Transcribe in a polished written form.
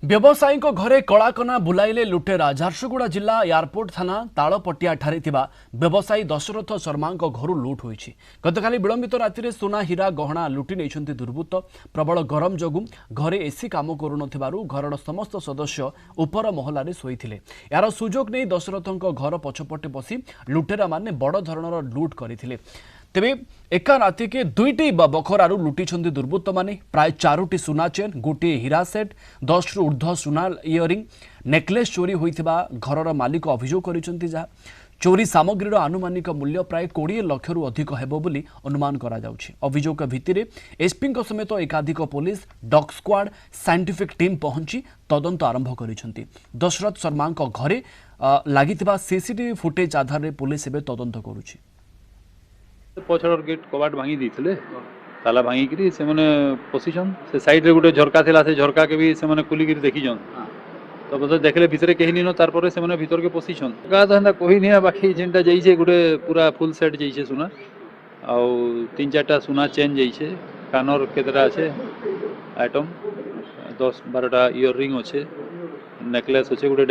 व्यवसायी घरे कलाकना बुलाइले लुटेरा झारसुगुड़ा जिला एयरपोर्ट थाना तालपटिया ठारे थिबा व्यवसायी दशरथ शर्मा घर लुट होईछि। गतकाली विलंबित राति सुना हीरा गहना लुटि नहीं दुर्बृत्त। प्रबल गरम जोगु घरे एसी काम करुनथिबारु घरर समस्त सदस्य उपर महलारे शोइथिले। यार सुजोग नहीं दशरथଙ୍କ घर पछपटे बसी लुटेरा माने बड़ धरणर लुट करथिले। तेबे एका राति के दुईटी बखरारू लुटिछन्ति दुर्बृत्त माने। प्राय 4टी सुना चेन, गोटे हीरा सेट, 10 रु ऊर्ध्व सुना इयरिंग नेकलेस चोरी होइथिबा घरर मालिक अभियोग करिसन्ति। जहा चोरी सामग्रीर आनुमानिक मूल्य प्राय 20 लाख रु अधिक हेबो बोली अनुमान करा जाउछि। अभियोग भित्तिरे एसपी समेत एकाधिक police dog squad scientific team पहुंची तदंत आरंभ करिसन्ति। दशरथ शर्मा घरे लागिथिबा सीसीटीवी फुटेज आधार रे पुलिस एबे तदंत करुछि। पछर गेट कबाट भांगी देथिले, ताला भांगी करी से माने पोजीशन से साइड रे गुटे झरका थिला, से झरका के भी से माने खुली करी देखि जन। तो बस देखले भितरे केही निनो, तार परे से माने भीतर के पोजीशन का धंदा कोही नहीं। बाकी जेंटा जइसे गुटे पूरा फुल सेट जइसे सुना आ 3-4टा सुना चेन जइसे, कानर केतरा আছে आइटम 10-12टा इयर रिंग আছে, नेकलेस আছে गुटे।